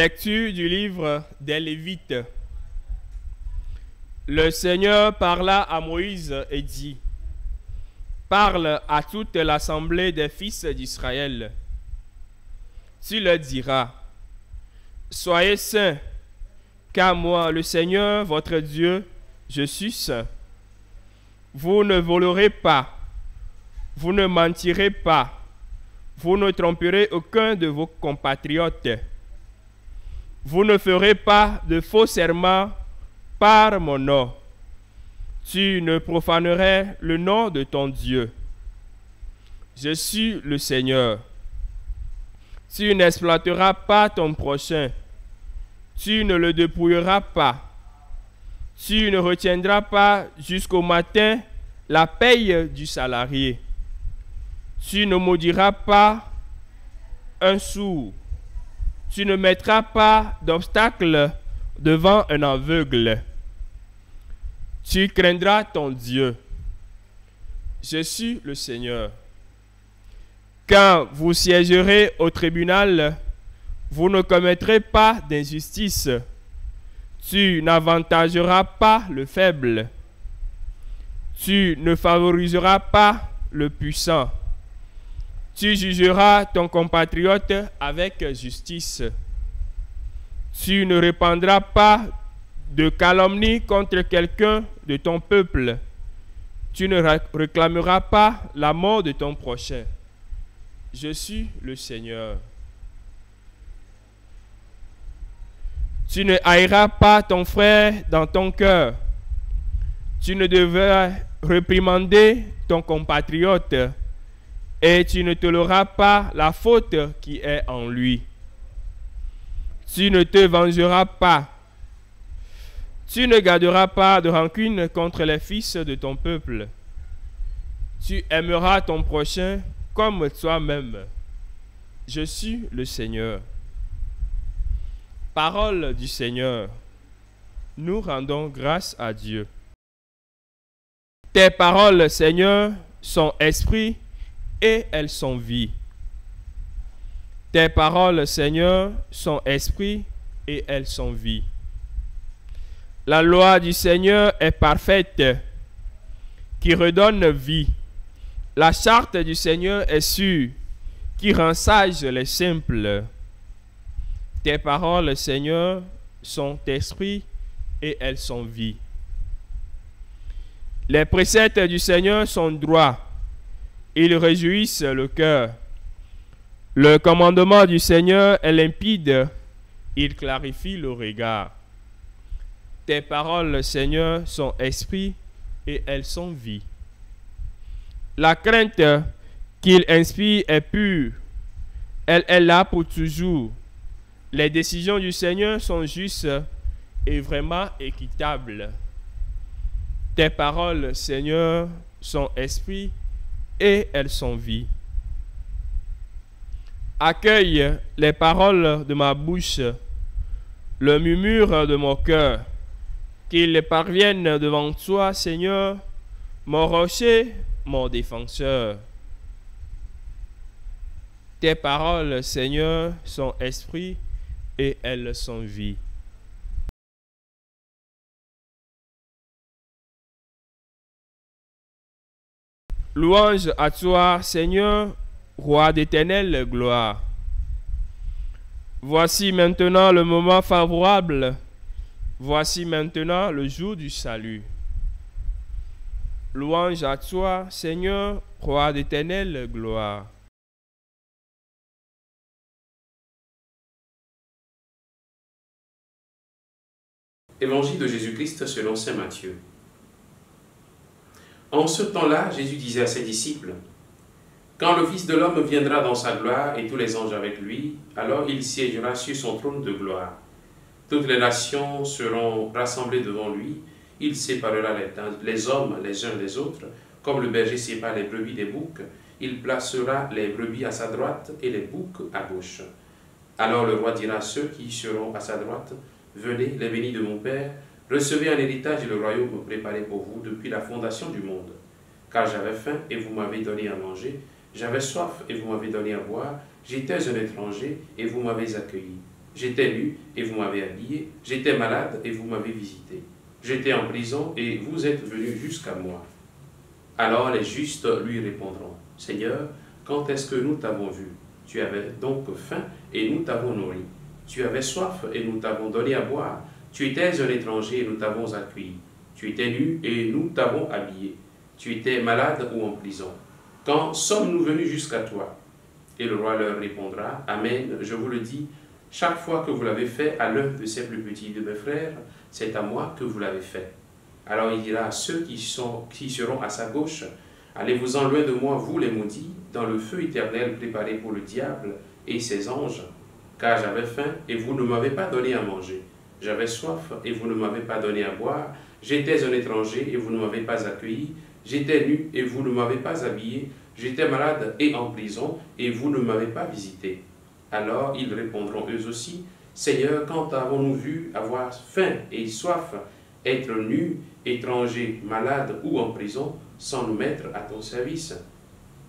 Lecture du livre des Lévites. Le Seigneur parla à Moïse et dit: Parle à toute l'assemblée des fils d'Israël. Tu leur diras: Soyez saints, car moi, le Seigneur, votre Dieu, je suis saint. Vous ne volerez pas, vous ne mentirez pas, vous ne tromperez aucun de vos compatriotes. Vous ne ferez pas de faux serments par mon nom. Tu ne profanerais le nom de ton Dieu. Je suis le Seigneur. Tu n'exploiteras pas ton prochain. Tu ne le dépouilleras pas. Tu ne retiendras pas jusqu'au matin la paye du salarié. Tu ne maudiras pas un sourd. Tu ne mettras pas d'obstacle devant un aveugle. Tu craindras ton Dieu. Je suis le Seigneur. Quand vous siégerez au tribunal, vous ne commettrez pas d'injustice. Tu n'avantageras pas le faible. Tu ne favoriseras pas le puissant. Tu jugeras ton compatriote avec justice. Tu ne répandras pas de calomnie contre quelqu'un de ton peuple. Tu ne réclameras pas la mort de ton prochain. Je suis le Seigneur. Tu ne haïras pas ton frère dans ton cœur. Tu ne devras réprimander ton compatriote. Et tu ne toléreras pas la faute qui est en lui. Tu ne te vengeras pas. Tu ne garderas pas de rancune contre les fils de ton peuple. Tu aimeras ton prochain comme toi-même. Je suis le Seigneur. Parole du Seigneur. Nous rendons grâce à Dieu. Tes paroles, Seigneur, sont esprit et elles sont vie. Tes paroles, Seigneur, sont esprit et elles sont vie. La loi du Seigneur est parfaite, qui redonne vie. La charte du Seigneur est sûre, qui rend sages les simples. Tes paroles, Seigneur, sont esprit et elles sont vie. Les préceptes du Seigneur sont droits. Ils réjouissent le cœur. Le commandement du Seigneur est limpide. Il clarifie le regard. Tes paroles, Seigneur, sont esprit et elles sont vie. La crainte qu'il inspire est pure. Elle est là pour toujours. Les décisions du Seigneur sont justes et vraiment équitables. Tes paroles, Seigneur, sont esprit et elles sont vie. Accueille les paroles de ma bouche, le murmure de mon cœur, qu'ils parviennent devant toi, Seigneur, mon rocher, mon défenseur. Tes paroles, Seigneur, sont esprit et elles sont vie. Louange à toi, Seigneur, roi d'éternelle gloire. Voici maintenant le moment favorable. Voici maintenant le jour du salut. Louange à toi, Seigneur, roi d'éternelle gloire. Évangile de Jésus-Christ selon saint Matthieu. En ce temps-là, Jésus disait à ses disciples: Quand le Fils de l'homme viendra dans sa gloire et tous les anges avec lui, alors il siégera sur son trône de gloire. Toutes les nations seront rassemblées devant lui. Il séparera les hommes les uns des autres, comme le berger sépare les brebis des boucs. Il placera les brebis à sa droite et les boucs à gauche. Alors le roi dira à ceux qui seront à sa droite: Venez, les bénis de mon Père, recevez en héritage le royaume préparé pour vous depuis la fondation du monde. Car j'avais faim et vous m'avez donné à manger, j'avais soif et vous m'avez donné à boire, j'étais un étranger et vous m'avez accueilli. J'étais nu et vous m'avez habillé. J'étais malade et vous m'avez visité. J'étais en prison et vous êtes venus jusqu'à moi. » Alors les justes lui répondront, « Seigneur, quand est-ce que nous t'avons vu? Tu avais donc faim et nous t'avons nourri. Tu avais soif et nous t'avons donné à boire. Tu étais un étranger et nous t'avons accueilli. Tu étais nu et nous t'avons habillé. Tu étais malade ou en prison. Quand sommes-nous venus jusqu'à toi? » Et le roi leur répondra, « Amen, je vous le dis, chaque fois que vous l'avez fait à l'un de ces plus petits de mes frères, c'est à moi que vous l'avez fait. » Alors il dira à ceux qui seront à sa gauche, « Allez-vous-en loin de moi, vous les maudits, dans le feu éternel préparé pour le diable et ses anges, car j'avais faim et vous ne m'avez pas donné à manger. J'avais soif et vous ne m'avez pas donné à boire. J'étais un étranger et vous ne m'avez pas accueilli. J'étais nu et vous ne m'avez pas habillé. J'étais malade et en prison et vous ne m'avez pas visité. » Alors ils répondront eux aussi, « Seigneur, quand avons-nous vu avoir faim et soif, être nus, étrangers, malades ou en prison, sans nous mettre à ton service? »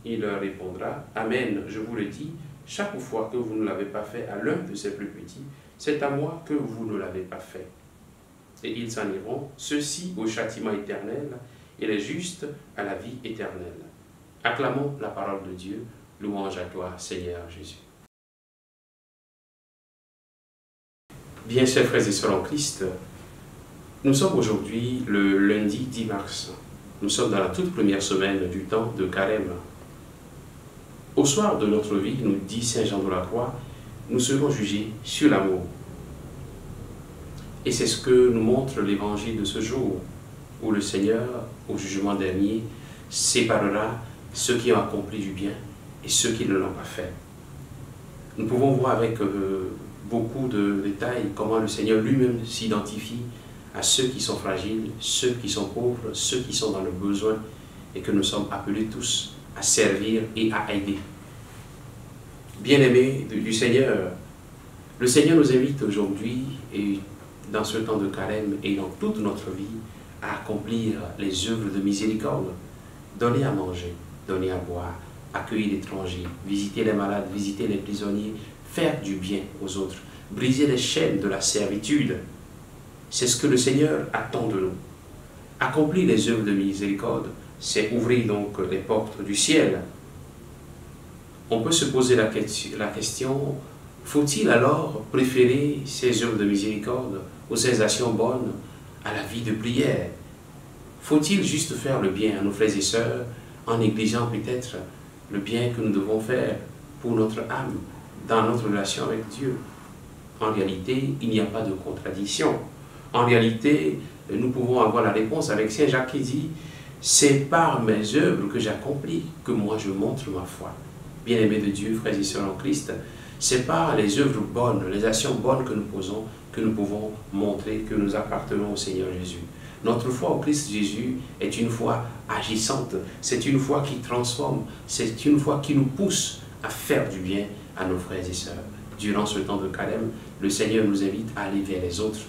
Il leur répondra, « Amen, je vous le dis, chaque fois que vous ne l'avez pas fait à l'un de ces plus petits, c'est à moi que vous ne l'avez pas fait. » Et ils s'en iront, ceux-ci au châtiment éternel, et les justes à la vie éternelle. Acclamons la parole de Dieu, louange à toi, Seigneur Jésus. Bien, chers frères et sœurs en Christ, nous sommes aujourd'hui le lundi 10 mars. Nous sommes dans la toute première semaine du temps de Carême. Au soir de notre vie, nous dit Saint Jean de la Croix, nous serons jugés sur l'amour. Et c'est ce que nous montre l'évangile de ce jour, où le Seigneur, au jugement dernier, séparera ceux qui ont accompli du bien et ceux qui ne l'ont pas fait. Nous pouvons voir avec beaucoup de détails comment le Seigneur lui-même s'identifie à ceux qui sont fragiles, ceux qui sont pauvres, ceux qui sont dans le besoin, et que nous sommes appelés tous à servir et à aider. Bien-aimés du Seigneur, le Seigneur nous invite aujourd'hui, et dans ce temps de carême et dans toute notre vie, à accomplir les œuvres de miséricorde, donner à manger, donner à boire, accueillir l'étranger, visiter les malades, visiter les prisonniers, faire du bien aux autres, briser les chaînes de la servitude. C'est ce que le Seigneur attend de nous. Accomplir les œuvres de miséricorde, c'est ouvrir donc les portes du ciel. On peut se poser la question, faut-il alors préférer ces œuvres de miséricorde ou ces actions bonnes à la vie de prière? Faut-il juste faire le bien à nos frères et sœurs en négligeant peut-être le bien que nous devons faire pour notre âme, dans notre relation avec Dieu? En réalité, il n'y a pas de contradiction. En réalité, nous pouvons avoir la réponse avec Saint Jacques qui dit « C'est par mes œuvres que j'accomplis que moi je montre ma foi. » Bien-aimés de Dieu, frères et sœurs en Christ, c'est par les œuvres bonnes, les actions bonnes que nous posons, que nous pouvons montrer que nous appartenons au Seigneur Jésus. Notre foi au Christ Jésus est une foi agissante, c'est une foi qui transforme, c'est une foi qui nous pousse à faire du bien à nos frères et sœurs. Durant ce temps de carême, le Seigneur nous invite à aller vers les autres,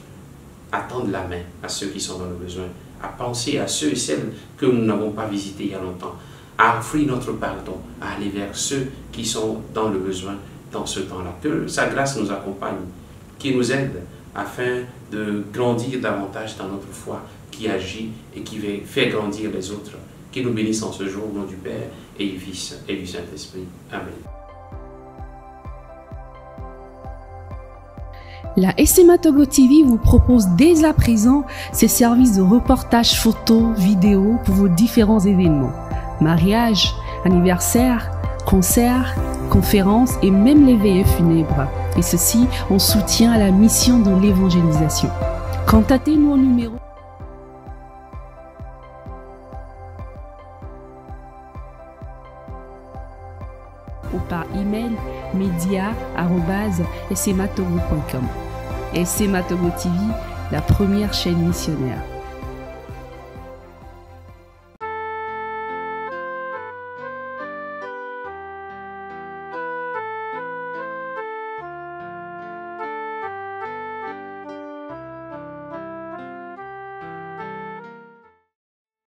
à tendre la main à ceux qui sont dans le besoin, à penser à ceux et celles que nous n'avons pas visités il y a longtemps, à offrir notre pardon, à aller vers ceux qui sont dans le besoin dans ce temps-là. Que sa grâce nous accompagne, qui nous aide afin de grandir davantage dans notre foi, qui agit et qui fait grandir les autres. Qui nous bénisse en ce jour au nom du Père et du Fils et du Saint-Esprit. Amen. La SMA Togo TV vous propose dès à présent ses services de reportage photo, vidéo pour vos différents événements. Mariage, anniversaire, concerts, conférences et même les veillées funèbres. Et ceci en soutien à la mission de l'évangélisation. Contactez-nous au numéro ou par email media@smatogo.com. SMA Togo TV, la première chaîne missionnaire.